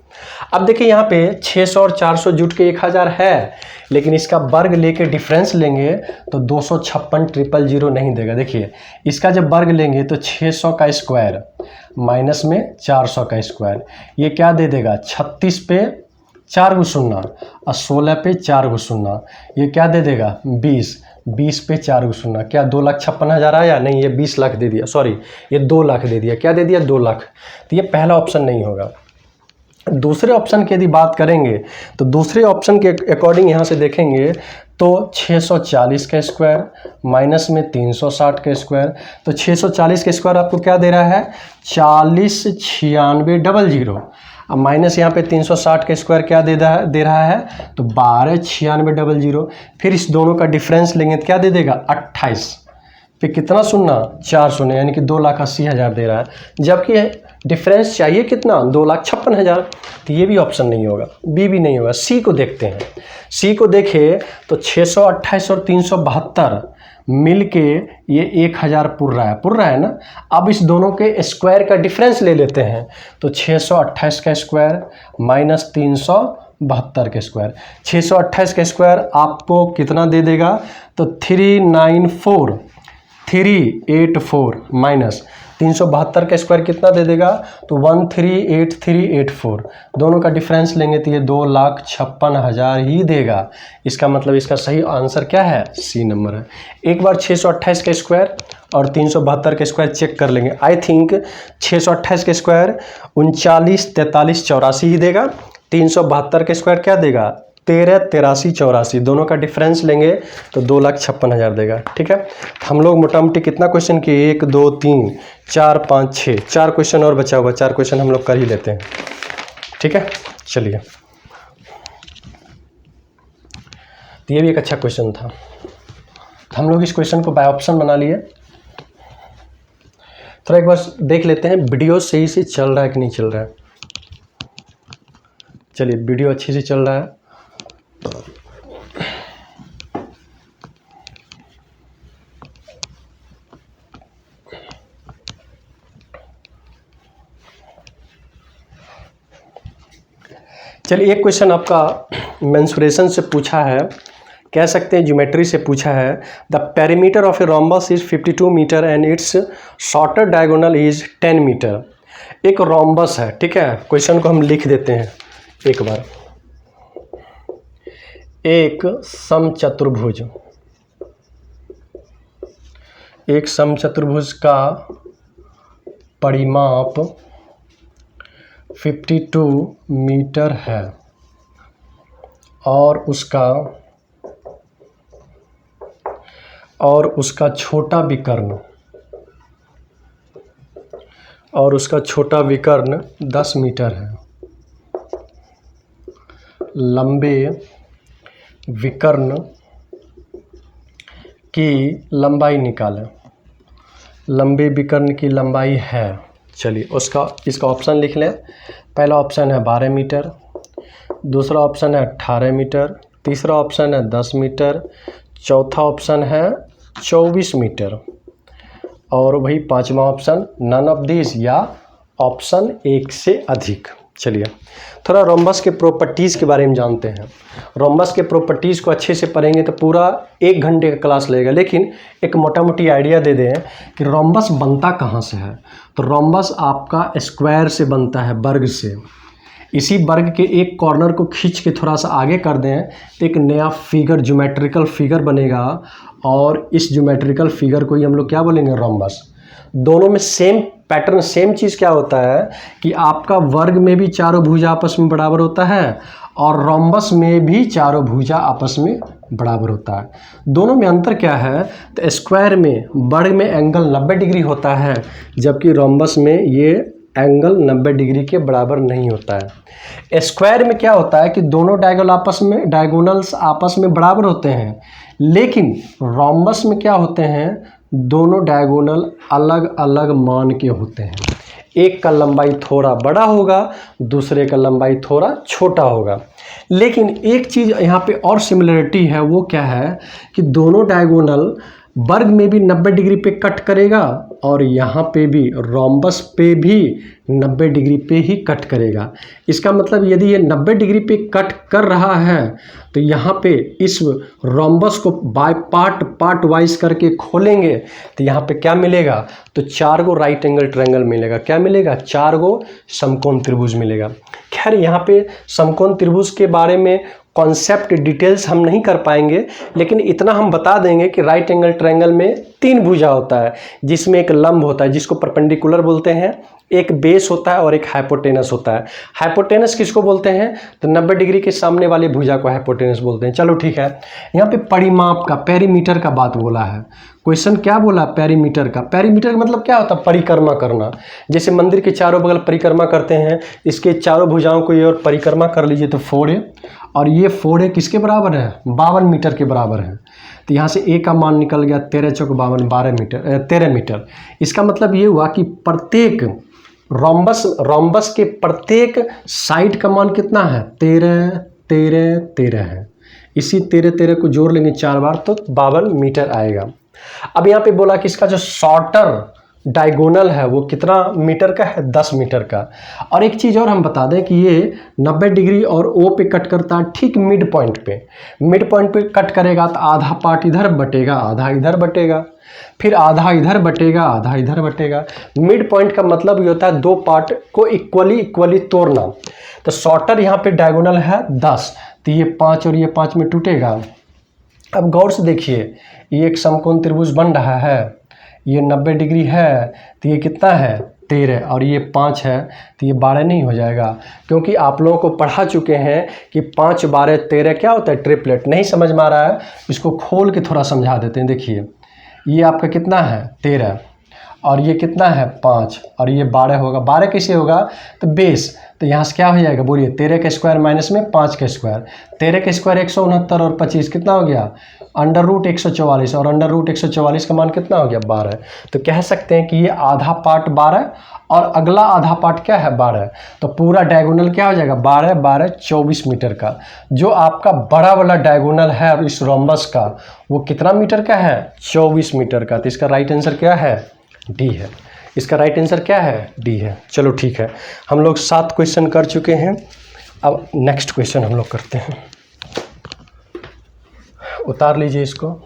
अब देखिए यहाँ पे 600 और 400 जुट के 1000 है, लेकिन इसका वर्ग लेके डिफरेंस लेंगे तो 256,000 नहीं देगा। देखिए इसका जब वर्ग लेंगे तो 600 का स्क्वायर माइनस में 400 का स्क्वायर, ये क्या दे देगा, 36 पे 4 गो शून्य और 16 पे 4 गो शून्य, ये क्या दे देगा 20 पे 4 गो शून्य। क्या 2,56,000 आया, नहीं ये 20 लाख दे दिया, सॉरी ये 2 लाख दे दिया। क्या दे दिया, 2 लाख। तो ये पहला ऑप्शन नहीं होगा। दूसरे ऑप्शन की यदि बात करेंगे तो दूसरे ऑप्शन के अकॉर्डिंग यहाँ से देखेंगे तो 640 का स्क्वायर माइनस में 360 का स्क्वायर, तो 640 का स्क्वायर आपको क्या दे रहा है, 409600। अब माइनस यहाँ पे 360 का स्क्वायर क्या दे रहा है, तो 129600। फिर इस दोनों का डिफरेंस लेंगे तो क्या दे देगा 28। फिर कितना शून्य 4 शून्य, यानी कि 2,80,000 दे रहा है, जबकि डिफरेंस चाहिए कितना 2,56,000। तो ये भी ऑप्शन नहीं होगा, बी भी नहीं होगा। सी को देखते हैं। सी को देखें तो 628 और 372 मिलके ये 1,000 पुर रहा है ना। अब इस दोनों के स्क्वायर का डिफरेंस ले लेते हैं, तो 628 का स्क्वायर माइनस 372 के स्क्वायर। 628 का स्क्वायर आपको कितना दे देगा, तो 384 माइनस 372 का स्क्वायर कितना दे देगा, तो 138384। दोनों का डिफरेंस लेंगे तो ये 2,56,000 ही देगा। इसका मतलब इसका सही आंसर क्या है, सी नंबर है। एक बार 628 का स्क्वायर और 372 का स्क्वायर चेक कर लेंगे। आई थिंक 628 का स्क्वायर 39, 43, 84 ही देगा। 372 का स्क्वायर क्या देगा, 13, 83, 84। दोनों का डिफरेंस लेंगे तो 2,56,000 देगा। ठीक है, हम लोग मोटा मोटी कितना क्वेश्चन किए, 1 2 3 4 5 6, 4 क्वेश्चन और बचा हुआ, 4 क्वेश्चन हम लोग कर ही लेते हैं। ठीक है, चलिए, तो ये भी एक अच्छा क्वेश्चन था। हम लोग इस क्वेश्चन को बाय ऑप्शन बना लिए। थोड़ा एक बार देख लेते हैं वीडियो सही से चल रहा है कि नहीं चल रहा है। चलिए, वीडियो अच्छे से चल रहा है। चलिए, एक क्वेश्चन आपका मेंसुरेशन से पूछा है, कह सकते हैं ज्योमेट्री से पूछा है। The perimeter of a rhombus is 52 metre and its shorter diagonal is 10 metre. एक रोम्बस है, ठीक है। क्वेश्चन को हम लिख देते हैं एक बार। एक समचतुर्भुज, एक समचतुर्भुज का परिमाप 52 मीटर है और उसका छोटा विकर्ण 10 मीटर है। लंबे विकर्ण की लंबाई निकालें। लंबे विकर्ण की लंबाई है, चलिए इसका ऑप्शन लिख लें। पहला ऑप्शन है 12 मीटर, दूसरा ऑप्शन है 18 मीटर, तीसरा ऑप्शन है 10 मीटर, चौथा ऑप्शन है 24 मीटर और वही पांचवा ऑप्शन नन ऑफ दिस या ऑप्शन 1 से अधिक। चलिए, थोड़ा रोम्बस के प्रॉपर्टीज़ के बारे में जानते हैं। रोम्बस के प्रॉपर्टीज़ को अच्छे से पढ़ेंगे तो पूरा 1 घंटे का क्लास लगेगा, लेकिन एक मोटा मोटी आइडिया दे दें कि रोम्बस बनता कहाँ से है। तो रोम्बस आपका स्क्वायर से बनता है, वर्ग से। इसी वर्ग के एक कॉर्नर को खींच के थोड़ा सा आगे कर दें तो एक नया फिगर, ज्योमेट्रिकल फिगर बनेगा और इस ज्योमेट्रिकल फिगर को ही हम लोग क्या बोलेंगे, रोम्बस। दोनों में सेम पैटर्न, सेम चीज़ क्या होता है कि आपका वर्ग में भी चारों भुजा आपस में बराबर होता है और रोम्बस में भी चारों भुजा आपस में बराबर होता है। दोनों में अंतर क्या है, तो स्क्वायर में, वर्ग में एंगल 90 डिग्री होता है, जबकि रोम्बस में ये एंगल 90 डिग्री के बराबर नहीं होता है। स्क्वायर में क्या होता है कि दोनों डायगोनल्स आपस में बराबर होते हैं, लेकिन रोम्बस में क्या होते हैं, दोनों डायगोनल अलग अलग मान के होते हैं। एक का लंबाई थोड़ा बड़ा होगा, दूसरे का लंबाई थोड़ा छोटा होगा। लेकिन एक चीज़ यहाँ पे और सिमिलरिटी है, वो क्या है कि दोनों डायगोनल वर्ग में भी 90 डिग्री पे कट करेगा और यहाँ पे भी रोम्बस पे भी 90 डिग्री पे ही कट करेगा। इसका मतलब यदि ये 90 डिग्री पे कट कर रहा है तो यहाँ पे इस रोम्बस को बाय पार्ट वाइज करके खोलेंगे तो यहाँ पे क्या मिलेगा, तो 4 गो राइट एंगल ट्रायंगल मिलेगा। क्या मिलेगा, 4 गो समकोण त्रिभुज मिलेगा। खैर, यहाँ पे समकोण त्रिभुज के बारे में कॉन्सेप्ट डिटेल्स हम नहीं कर पाएंगे, लेकिन इतना हम बता देंगे कि राइट एंगल ट्रायंगल में 3 भुजा होता है, जिसमें एक लंब होता है जिसको परपेंडिकुलर बोलते हैं, एक बेस होता है और एक हाइपोटेनस होता है। हाइपोटेनस किसको बोलते हैं? तो 90 डिग्री के सामने वाली भुजा को हाइपोटेनस बोलते हैं। चलो ठीक है, यहाँ पे परिमाप का, पेरीमीटर का बात बोला है। क्वेश्चन क्या बोला? पेरीमीटर का। पेरीमीटर का मतलब क्या होता है? परिक्रमा करना। जैसे मंदिर के चारों बगल परिक्रमा करते हैं, इसके चारों भुजाओं को ये और परिक्रमा कर लीजिए तो 4a, और ये 4a किसके बराबर है? 52 मीटर के बराबर है। तो यहाँ से a का मान निकल गया 13 चौक 52, 13 मीटर। इसका मतलब ये हुआ कि प्रत्येक रोम्बस के प्रत्येक साइड का मान कितना है? 13, 13, 13 है। इसी 13, 13 को जोड़ लेंगे 4 बार तो 52 मीटर आएगा। अब यहाँ पे बोला कि इसका जो शॉर्टर डायगोनल है वो कितना मीटर का है? 10 मीटर का। और एक चीज़ और हम बता दें कि ये 90 डिग्री और ओ पे कट करता है, ठीक मिड पॉइंट पे। मिड पॉइंट पे कट करेगा तो आधा पार्ट इधर बटेगा, आधा इधर बटेगा, फिर आधा इधर बटेगा, आधा इधर बटेगा। मिड पॉइंट का मतलब ये होता है दो पार्ट को इक्वली तोड़ना। तो शॉर्टर यहाँ पे डायगोनल है 10, तो ये 5 और ये 5 में टूटेगा। अब गौर से देखिए, ये एक समकोण त्रिभुज बन रहा है, ये 90 डिग्री है, तो ये कितना है? 13, और ये 5 है, तो ये 12 नहीं हो जाएगा, क्योंकि आप लोगों को पढ़ा चुके हैं कि 5, 12, 13 क्या होता है? ट्रिपलेट। नहीं समझ में आ रहा है, इसको खोल के थोड़ा समझा देते हैं। देखिए, ये आपका कितना है? 13, और ये कितना है? 5, और ये 12 होगा। 12 कैसे होगा? तो बेस, तो यहाँ से क्या हो जाएगा? बोलिए, 13 का स्क्वायर माइनस में 5 का स्क्वायर। 13 का स्क्वायर 169 और 25 कितना हो गया? अंडर रूट 144, और अंडर रूट 144 का मान कितना हो गया? 12। तो कह सकते हैं कि ये आधा पार्ट 12 और अगला आधा पार्ट क्या है? 12। तो पूरा डायगोनल क्या हो जाएगा? 12, 12, 24 मीटर का। जो आपका बड़ा वाला डायगोनल है इस रोम्बस का, वो कितना मीटर का है? 24 मीटर का। तो इसका राइट आंसर क्या है? डी है। इसका राइट आंसर क्या है? डी है। चलो ठीक है, हम लोग 7 क्वेश्चन कर चुके हैं। अब नेक्स्ट क्वेश्चन हम लोग करते हैं। उतार लीजिए इसको।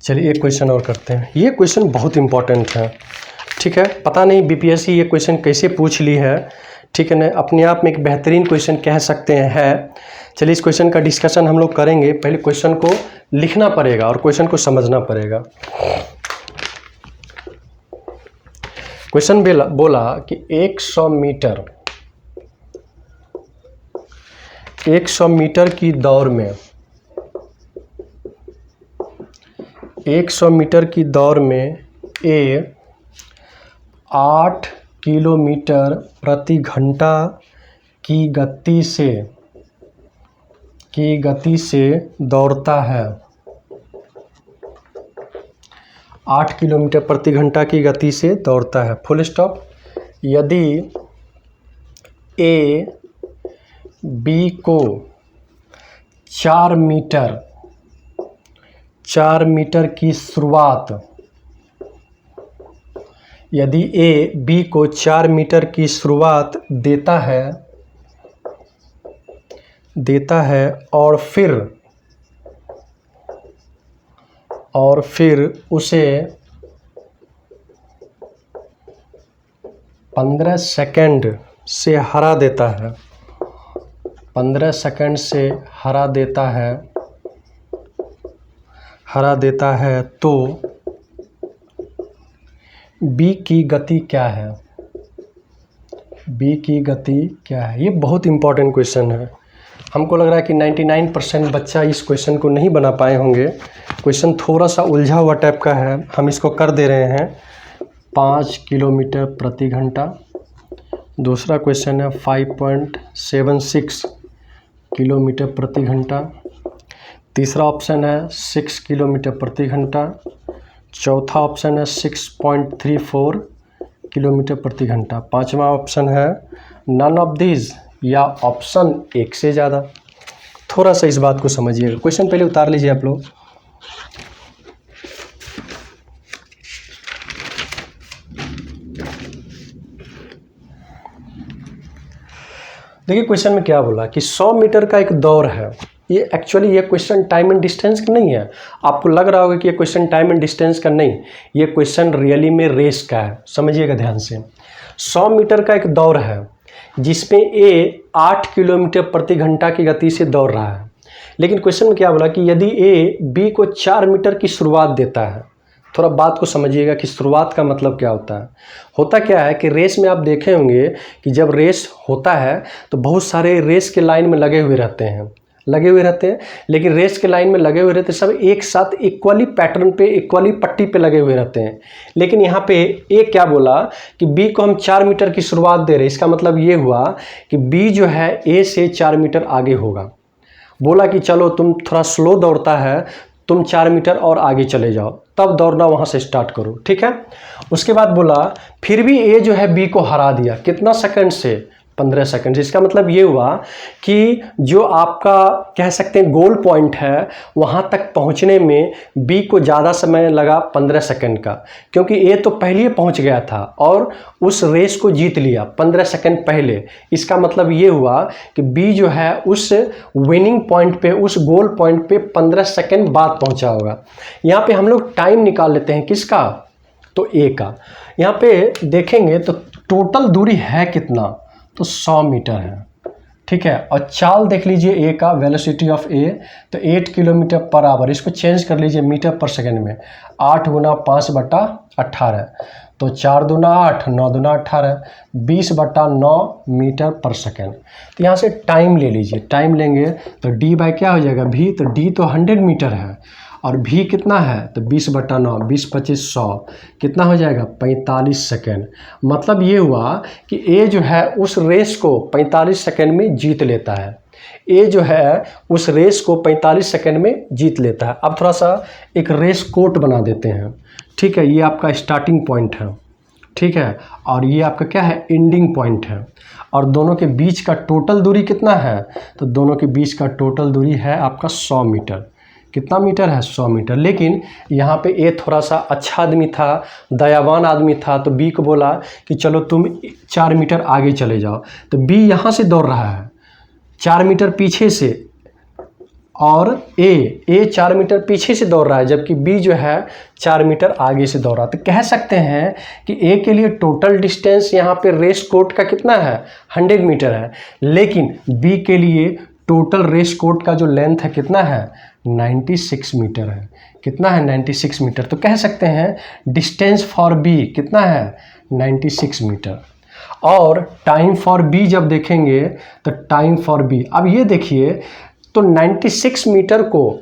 चलिए एक क्वेश्चन और करते हैं। ये क्वेश्चन बहुत इंपॉर्टेंट है, ठीक है। पता नहीं बीपीएससी ये क्वेश्चन कैसे पूछ ली है, ठीक है ना। अपने आप में एक बेहतरीन क्वेश्चन कह सकते हैं है। चलिए इस क्वेश्चन का डिस्कशन हम लोग करेंगे। पहले क्वेश्चन को लिखना पड़ेगा और क्वेश्चन को समझना पड़ेगा। क्वेश्चन बोला कि 100 मीटर की दौड़ में 100 मीटर की दौड़ में ए 8 किलोमीटर प्रति घंटा की गति से दौड़ता है। 8 किलोमीटर प्रति घंटा की गति से दौड़ता है, फुल स्टॉप। यदि ए बी को 4 मीटर की शुरुआत, यदि ए बी को 4 मीटर की शुरुआत देता है और फिर उसे 15 सेकंड से हरा देता है, 15 सेकंड से हरा देता है तो बी की गति क्या है? बी की गति क्या है? ये बहुत इंपॉर्टेंट क्वेश्चन है। हमको लग रहा है कि 99% बच्चा इस क्वेश्चन को नहीं बना पाए होंगे। क्वेश्चन थोड़ा सा उलझा हुआ टाइप का है, हम इसको कर दे रहे हैं। 5 किलोमीटर प्रति घंटा। दूसरा क्वेश्चन है 5.76 किलोमीटर प्रति घंटा। तीसरा ऑप्शन है 6 किलोमीटर प्रति घंटा। चौथा ऑप्शन है 6.34 किलोमीटर प्रति घंटा। पांचवा ऑप्शन है नन ऑफ दिस, या ऑप्शन 1 से ज़्यादा। थोड़ा सा इस बात को समझिएगा। क्वेश्चन पहले उतार लीजिए आप लोग। देखिए क्वेश्चन में क्या बोला कि 100 मीटर का एक दौड़ है, ये एक्चुअली ये क्वेश्चन टाइम एंड डिस्टेंस का नहीं है। आपको लग रहा होगा कि ये क्वेश्चन टाइम एंड डिस्टेंस का नहीं, ये क्वेश्चन रियली में रेस का है। समझिएगा ध्यान से। 100 मीटर का एक दौड़ है जिसमें ए 8 किलोमीटर प्रति घंटा की गति से दौड़ रहा है। लेकिन क्वेश्चन में क्या बोला कि यदि ए बी को 4 मीटर की शुरुआत देता है। थोड़ा बात को समझिएगा कि शुरुआत का मतलब क्या होता है। होता क्या है कि रेस में आप देखे होंगे कि जब रेस होता है तो बहुत सारे रेस के लाइन में लगे हुए रहते हैं, लेकिन रेस के लाइन में लगे हुए रहते सब एक साथ इक्वली पैटर्न पे, इक्वली पट्टी पे लगे हुए रहते हैं। लेकिन यहाँ पे ए क्या बोला कि बी को हम 4 मीटर की शुरुआत दे रहे हैं। इसका मतलब ये हुआ कि बी जो है ए से 4 मीटर आगे होगा। बोला कि चलो तुम थोड़ा स्लो दौड़ता है, तुम 4 मीटर और आगे चले जाओ, तब दौड़ना वहाँ से स्टार्ट करो, ठीक है। उसके बाद बोला फिर भी ए जो है बी को हरा दिया, कितना सेकंड से, 15 सेकंड। इसका मतलब ये हुआ कि जो आपका कह सकते हैं गोल पॉइंट है वहाँ तक पहुँचने में बी को ज़्यादा समय लगा 15 सेकंड का, क्योंकि ए तो पहले पहुँच गया था और उस रेस को जीत लिया 15 सेकंड पहले। इसका मतलब ये हुआ कि बी जो है उस विनिंग पॉइंट पे, उस गोल पॉइंट पे 15 सेकंड बाद पहुँचा होगा। यहाँ पे हम लोग टाइम निकाल लेते हैं, किसका, तो ए का। यहाँ पे देखेंगे तो टोटल दूरी है कितना, तो 100 मीटर है, ठीक है। और चाल देख लीजिए ए का, वेलोसिटी ऑफ ए तो 8 किलोमीटर पर आवर। इसको चेंज कर लीजिए मीटर पर सेकंड में, 8 गुना 5/18, तो 4 दूना 8, 9 दूना 18, 20/9 मीटर पर सेकंड। तो यहाँ से टाइम ले लीजिए, टाइम लेंगे तो डी बाय क्या हो जाएगा, भी, तो डी तो 100 मीटर है और भी कितना है, तो 20/9, 20 25 100, कितना हो जाएगा, 45 सेकेंड। मतलब ये हुआ कि ए जो है उस रेस को 45 सेकेंड में जीत लेता है। ए जो है उस रेस को 45 सेकेंड में जीत लेता है। अब थोड़ा सा एक रेस कोट बना देते हैं, ठीक है। ये आपका स्टार्टिंग पॉइंट है, ठीक है, और ये आपका क्या है, एंडिंग पॉइंट है। और दोनों के बीच का टोटल दूरी कितना है, तो दोनों के बीच का टोटल दूरी है आपका 100 मीटर। कितना मीटर है, 100 मीटर। लेकिन यहाँ पे ए थोड़ा सा अच्छा आदमी था, दयावान आदमी था, तो बी को बोला कि चलो तुम 4 मीटर आगे चले जाओ। तो बी यहाँ से दौड़ रहा है 4 मीटर पीछे से, और ए 4 मीटर पीछे से दौड़ रहा है, जबकि बी जो है 4 मीटर आगे से दौड़ रहा है। तो कह सकते हैं कि ए के लिए टोटल डिस्टेंस यहाँ पे रेस कोर्ट का कितना है, 100 मीटर है। लेकिन बी के लिए टोटल रेस कोर्ट का जो लेंथ है कितना है, 96 मीटर है। कितना है, 96 मीटर। तो कह सकते हैं डिस्टेंस फॉर बी कितना है, 96 मीटर। और टाइम फॉर बी जब देखेंगे तो टाइम फॉर बी, अब ये देखिए तो 96 मीटर को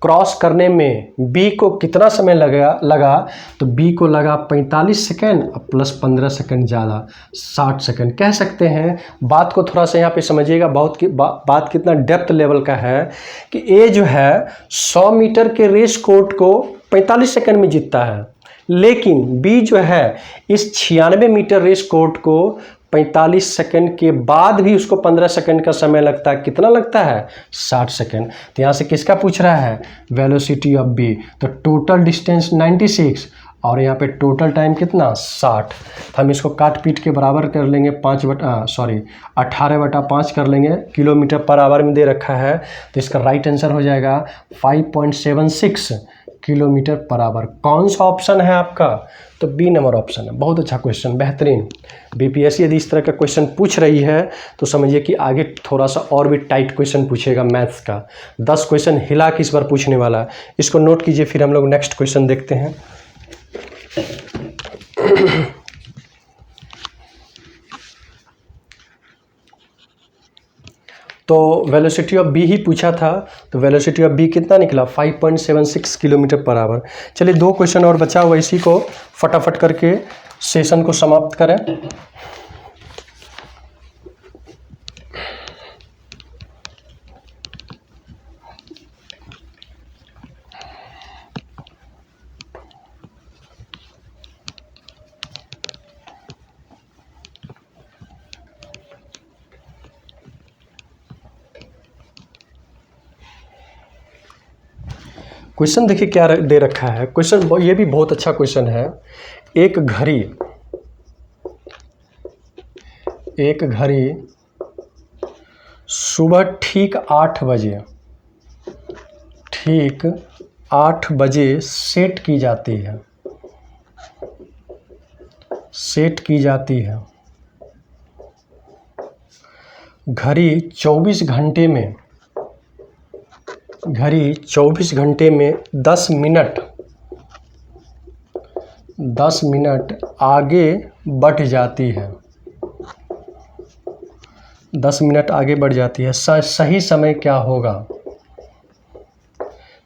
क्रॉस करने में बी को कितना समय लगा, तो बी को लगा 45 सेकेंड प्लस 15 सेकेंड ज़्यादा, 60 सेकेंड। कह सकते हैं, बात को थोड़ा सा यहाँ पे समझिएगा, बात कितना डेप्थ लेवल का है कि ए जो है 100 मीटर के रेस कोर्ट को 45 सेकेंड में जीतता है, लेकिन बी जो है इस 96 मीटर रेस कोर्ट को 45 सेकंड के बाद भी उसको 15 सेकंड का समय लगता है। कितना लगता है, 60 सेकंड। तो यहाँ से किसका पूछ रहा है, वेलोसिटी ऑफ बी। तो टोटल डिस्टेंस 96 और यहाँ पे टोटल टाइम कितना, 60। तो हम इसको काट पीट के बराबर कर लेंगे, 18/5 कर लेंगे, किलोमीटर पर आवर में दे रखा है। तो इसका राइट आंसर हो जाएगा 5.76 किलोमीटर पर आवर। कौन सा ऑप्शन है आपका, तो बी नंबर ऑप्शन है। बहुत अच्छा क्वेश्चन, बेहतरीन। बीपीएससी यदि इस तरह का क्वेश्चन पूछ रही है तो समझिए कि आगे थोड़ा सा और भी टाइट क्वेश्चन पूछेगा मैथ्स का। 10 क्वेश्चन हिला के इस बार पूछने वाला है, इसको नोट कीजिए। फिर हम लोग नेक्स्ट क्वेश्चन देखते हैं। तो वेलोसिटी ऑफ बी ही पूछा था, तो वेलोसिटी ऑफ बी कितना निकला, 5.76 किलोमीटर पर आवर। चलिए 2 क्वेश्चन और बचा हुआ, इसी को फटाफट करके सेशन को समाप्त करें। क्वेश्चन देखिए क्या दे रखा है। क्वेश्चन ये भी बहुत अच्छा क्वेश्चन है। एक घड़ी सुबह ठीक 8 बजे ठीक 8 बजे सेट की जाती है, सेट की जाती है। घड़ी 24 घंटे में, घड़ी 24 घंटे में 10 मिनट आगे बढ़ जाती है, 10 मिनट आगे बढ़ जाती है। सही समय क्या होगा?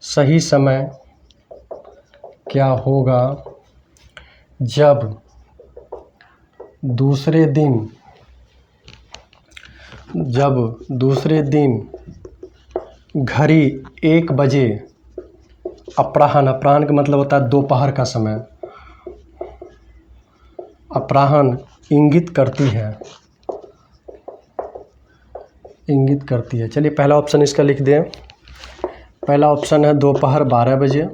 सही समय क्या होगा जब दूसरे दिन घड़ी 1 बजे, अपराह्न का मतलब होता है दोपहर का समय, अपराह्न इंगित करती है। चलिए पहला ऑप्शन इसका लिख दें। पहला ऑप्शन है दोपहर 12 बजे,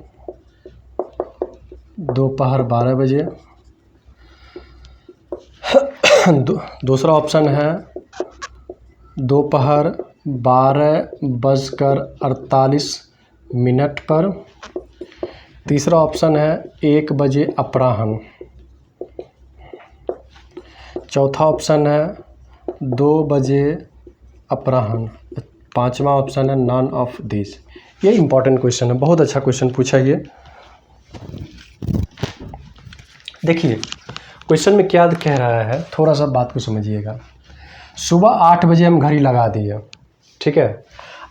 दोपहर 12 बजे। दूसरा ऑप्शन है दोपहर 12:48 पर। तीसरा ऑप्शन है 1 बजे अपराह्न। चौथा ऑप्शन है 2 बजे अपराह्न। पांचवा ऑप्शन है नॉन ऑफ दिस। ये इंपॉर्टेंट क्वेश्चन है, बहुत अच्छा क्वेश्चन पूछा ये। देखिए क्वेश्चन में क्या कह रहा है, थोड़ा सा बात को समझिएगा। सुबह 8 बजे हम घड़ी लगा दिए, ठीक है।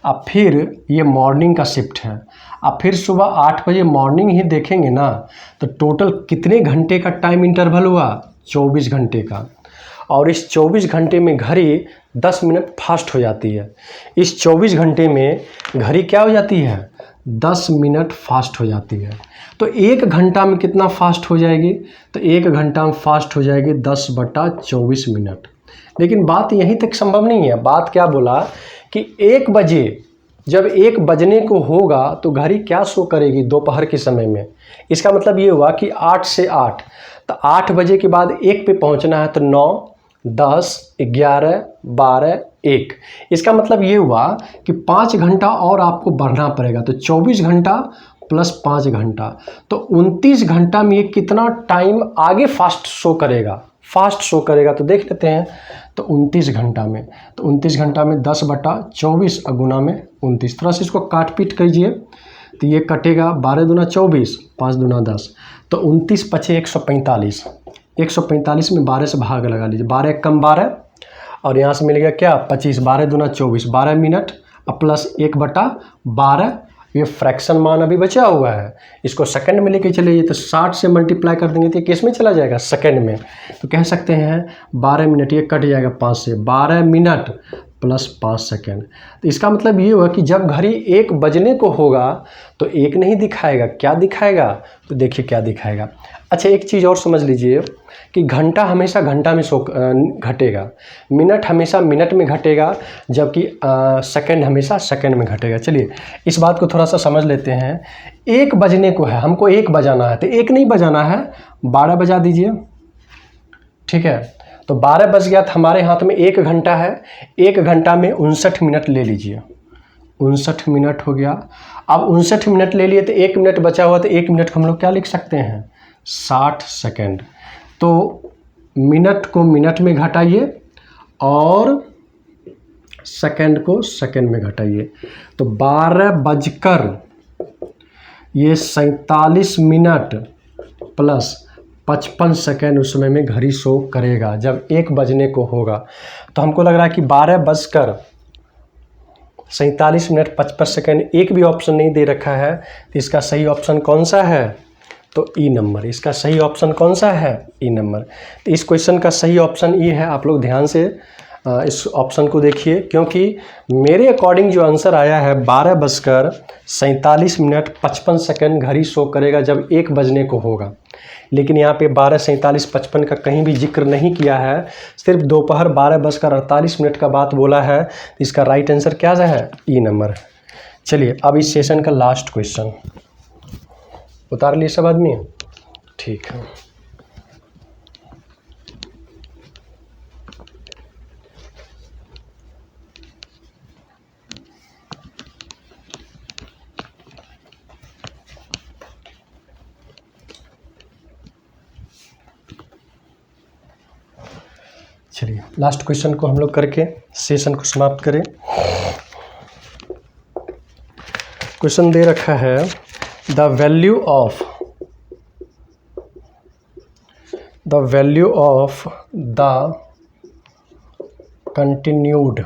अब फिर ये मॉर्निंग का शिफ्ट है, अब फिर सुबह 8 बजे मॉर्निंग ही देखेंगे ना, तो टोटल कितने घंटे का टाइम इंटरवल हुआ? 24 घंटे का। और इस 24 घंटे में घड़ी 10 मिनट फास्ट हो जाती है। इस 24 घंटे में घड़ी क्या हो जाती है? 10 मिनट फास्ट हो जाती है। तो 1 घंटा में कितना फास्ट हो जाएगी? तो 1 घंटा में फास्ट हो जाएगी 10/24 मिनट। लेकिन बात यहीं तक संभव नहीं है। बात क्या बोला कि 1 बजे, जब 1 बजने को होगा तो घड़ी क्या शो करेगी दोपहर के समय में? इसका मतलब ये हुआ कि 8 से 8, तो 8 बजे के बाद 1 पे पहुंचना है, तो 9, 10, 11, 12, 1। इसका मतलब ये हुआ कि 5 घंटा और आपको बढ़ना पड़ेगा। तो 24 घंटा प्लस 5 घंटा, तो 29 घंटा में ये कितना टाइम आगे फास्ट शो करेगा? तो देख लेते हैं। तो 29 घंटा में, तो 29 घंटा में 10/24 गुना में 29। थोड़ा सा इसको काट पीट कीजिए, तो ये कटेगा 12 दूना 24, 5 दूना 10, तो 29 पचे 145। 145 में 12 से भाग लगा लीजिए, 12 कम 12, और यहाँ से मिल गया क्या? 25। 12 दूना 24, 12 मिनट और प्लस 1/12। ये फ्रैक्शन मान अभी बचा हुआ है, इसको सेकंड में लेके चलिए, तो 60 से मल्टीप्लाई कर देंगे तो किस में चला जाएगा? सेकंड में। तो कह सकते हैं 12 मिनट, ये कट जाएगा 5 से, 12 मिनट प्लस 5 सेकेंड। तो इसका मतलब ये हुआ कि जब घड़ी 1 बजने को होगा तो 1 नहीं दिखाएगा, क्या दिखाएगा? तो देखिए क्या दिखाएगा। अच्छा एक चीज़ और समझ लीजिए कि घंटा हमेशा घंटा में घटेगा, मिनट हमेशा मिनट में घटेगा, जबकि सेकंड हमेशा सेकंड में घटेगा। चलिए इस बात को थोड़ा सा समझ लेते हैं। 1 बजने को है, हमको 1 बजाना है, तो 1 नहीं बजाना है, 12 बजा दीजिए, ठीक है। तो 12 बज गया, तो हमारे हाथ में 1 घंटा है, 1 घंटा में 59 मिनट ले लीजिए, 59 मिनट हो गया। अब 59 मिनट ले लिए तो 1 मिनट बचा हुआ, तो 1 मिनट को हम लोग क्या लिख सकते हैं? 60 सेकेंड। तो मिनट को मिनट में घटाइए और सेकेंड को सेकेंड में घटाइए, तो 12:47 मिनट प्लस 55 सेकेंड उस समय में घड़ी शो करेगा जब 1 बजने को होगा। तो हमको लग रहा है कि 12:47 मिनट 55 सेकेंड, एक भी ऑप्शन नहीं दे रखा है, तो इसका सही ऑप्शन कौन सा है? तो ई नंबर। इसका सही ऑप्शन कौन सा है? ई नंबर। तो इस क्वेश्चन का सही ऑप्शन ई है। आप लोग ध्यान से इस ऑप्शन को देखिए, क्योंकि मेरे अकॉर्डिंग जो आंसर आया है 12:47 मिनट 55 सेकेंड घड़ी शो करेगा जब 1 बजने को होगा। लेकिन यहाँ पे 12:47:55 का कहीं भी जिक्र नहीं किया है, सिर्फ दोपहर 12:48 का बात बोला है। इसका राइट आंसर क्या है? ई नंबर। चलिए अब इस सेशन का लास्ट क्वेश्चन उतार लिए सब आदमी, ठीक है। चलिए लास्ट क्वेश्चन को हम लोग करके सेशन को समाप्त करें। क्वेश्चन दे रखा है the value of the continued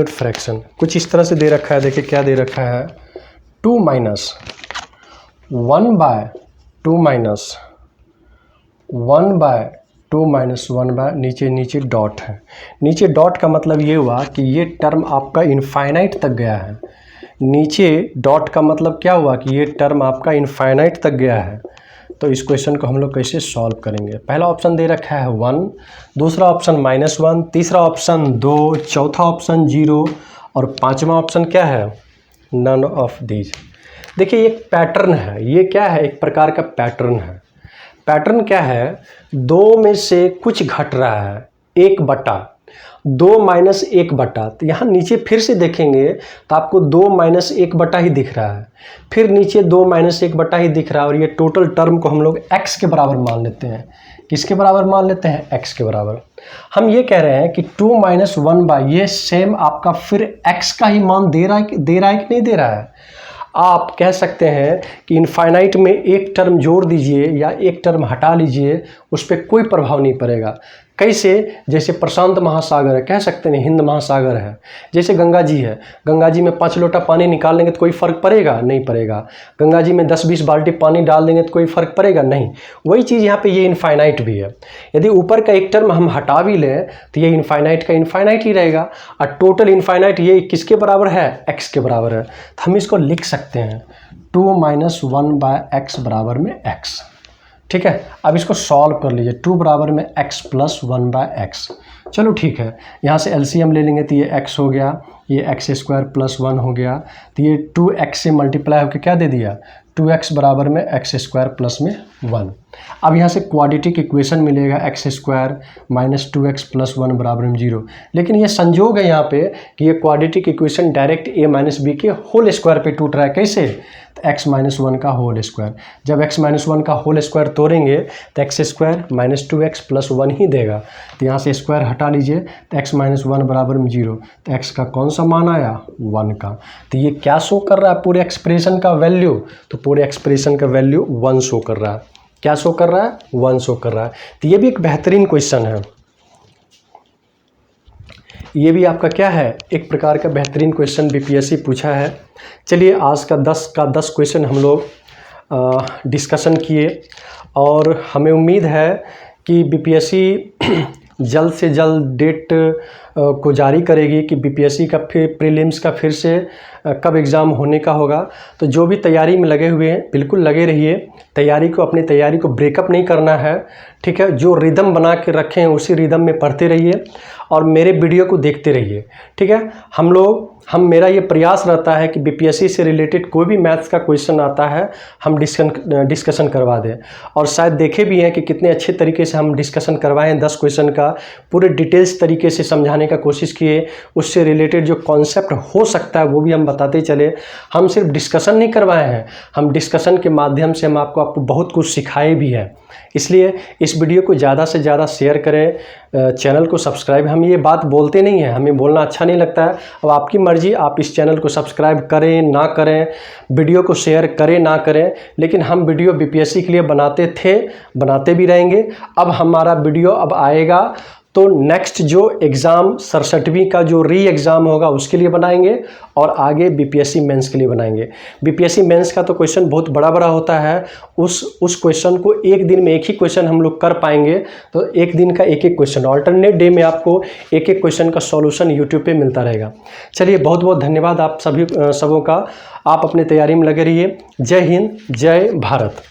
fraction कुछ इस तरह से दे रखा है। देखिए क्या दे रखा है, 2 minus 1 by 2 minus 1 by 2 minus 1 by नीचे डॉट है। नीचे डॉट का मतलब ये हुआ कि ये टर्म आपका इनफाइनाइट तक गया है। नीचे डॉट का मतलब क्या हुआ कि ये टर्म आपका इनफाइनाइट तक गया है। तो इस क्वेश्चन को हम लोग कैसे सॉल्व करेंगे। पहला ऑप्शन दे रखा है 1, दूसरा ऑप्शन -1, तीसरा ऑप्शन 2, चौथा ऑप्शन 0 और पांचवा ऑप्शन क्या है, नन ऑफ दीज। देखिए एक पैटर्न है, ये क्या है, एक प्रकार का पैटर्न है। पैटर्न क्या है, 2 में से कुछ घट रहा है, 1 बटा 2 माइनस 1 बटा। तो यहाँ नीचे फिर से देखेंगे तो आपको 2 माइनस 1 बटा ही दिख रहा है, फिर नीचे 2 माइनस 1 बटा ही दिख रहा है। और ये टोटल टर्म को हम लोग x के बराबर मान लेते हैं। किसके बराबर मान लेते हैं, x के बराबर। हम ये कह रहे हैं कि 2 माइनस 1 बाई ये सेम आपका फिर x का ही मान दे रहा है कि नहीं दे रहा है। आप कह सकते हैं कि इनफाइनाइट में एक टर्म जोड़ दीजिए या एक टर्म हटा लीजिए, उस पर कोई प्रभाव नहीं पड़ेगा। कैसे, जैसे प्रशांत महासागर है, कह सकते हैं हिंद महासागर है। जैसे गंगा जी है, गंगा जी में 5 लोटा पानी निकाल लेंगे तो कोई फ़र्क पड़ेगा, नहीं पड़ेगा। गंगा जी में 10-20 बाल्टी पानी डाल देंगे तो कोई फ़र्क पड़ेगा, नहीं। वही चीज़ यहाँ पे ये इनफाइनाइट भी है। यदि ऊपर का एक टर्म हम हटा भी लें तो ये इनफाइनाइट का इनफाइनाइट ही रहेगा। और टोटल इनफाइनाइट ये किसके बराबर है, x के बराबर है। तो हम इसको लिख सकते हैं 2 माइनस 1 बाय x बराबर में x। ठीक है, अब इसको सॉल्व कर लीजिए। 2 बराबर में x प्लस 1 बाय x। चलो ठीक है, यहाँ से एलसीएम ले लेंगे तो ये x हो गया, ये x² प्लस 1 हो गया। तो ये 2x से मल्टीप्लाई होकर क्या दे दिया, 2x बराबर में x² प्लस में 1। अब यहाँ से क्वाड्रेटिक इक्वेशन मिलेगा x² माइनस 2x प्लस 1 बराबर में 0। लेकिन ये संजोग है यहाँ पे कि ये quadratic equation direct a minus b के होल स्क्वायर पे टूट रहा है। कैसे, x माइनस 1 का होल स्क्वायर। जब x माइनस 1 का होल स्क्वायर तोड़ेंगे तो x² माइनस 2x प्लस 1 ही देगा। तो यहाँ से स्क्वायर हटा लीजिए तो x माइनस 1 बराबर में 0। तो x का कौन सा मान आया, 1 का। तो ये क्या शो कर रहा है, पूरे एक्सप्रेशन का वैल्यू। तो पूरे एक्सप्रेशन का वैल्यू 1 शो कर रहा है। क्या शो कर रहा है, 1 शो कर रहा है। तो ये भी एक बेहतरीन क्वेश्चन है। ये भी आपका क्या है, एक प्रकार का बेहतरीन क्वेश्चन बीपीएससी पूछा है। चलिए आज का 10 क्वेश्चन हम लोग डिस्कशन किए और हमें उम्मीद है कि बीपीएससी जल्द से जल्द डेट को जारी करेगी कि बीपीएससी का फिर प्रीलिम्स का फिर से कब एग्ज़ाम होने का होगा। तो जो भी तैयारी में लगे हुए हैं बिल्कुल लगे रहिए। अपनी तैयारी को ब्रेकअप नहीं करना है, ठीक है। जो रिदम बना के रखे हैं उसी रिदम में पढ़ते रहिए और मेरे वीडियो को देखते रहिए, ठीक है। मेरा ये प्रयास रहता है कि बीपीएससी से रिलेटेड कोई भी मैथ्स का क्वेश्चन आता है हम डिस्कशन करवा दें। और शायद देखे भी हैं कि कितने अच्छे तरीके से हम डिस्कशन करवाए हैं। 10 क्वेश्चन का पूरे डिटेल्स तरीके से समझाने का कोशिश किए। उससे रिलेटेड जो कॉन्सेप्ट हो सकता है वो भी हम बताते चले। हम सिर्फ डिस्कशन नहीं करवाए हैं, हम डिस्कशन के माध्यम से हम आपको बहुत कुछ सिखाए भी हैं। इसलिए इस वीडियो को ज़्यादा से ज़्यादा शेयर करें, चैनल को सब्सक्राइब। हम ये बात बोलते नहीं हैं, हमें बोलना अच्छा नहीं लगता है। अब आपकी मर्ज़ी, आप इस चैनल को सब्सक्राइब करें ना करें, वीडियो को शेयर करें ना करें, लेकिन हम वीडियो बीपीएससी के लिए बनाते थे, बनाते भी रहेंगे। अब हमारा वीडियो अब आएगा तो नेक्स्ट जो एग्ज़ाम 67वीं का जो री एग्ज़ाम होगा उसके लिए बनाएंगे और आगे बीपीएससी मेंस के लिए बनाएंगे। बीपीएससी मेंस का तो क्वेश्चन बहुत बड़ा बड़ा होता है। उस क्वेश्चन को एक दिन में एक ही क्वेश्चन हम लोग कर पाएंगे। तो एक दिन का एक एक क्वेश्चन, अल्टरनेट डे में आपको एक एक क्वेश्चन का सॉल्यूशन यूट्यूब पे मिलता रहेगा। चलिए बहुत बहुत धन्यवाद आप सबों का। आप अपने तैयारी में लगे रहिए। जय हिंद, जय भारत।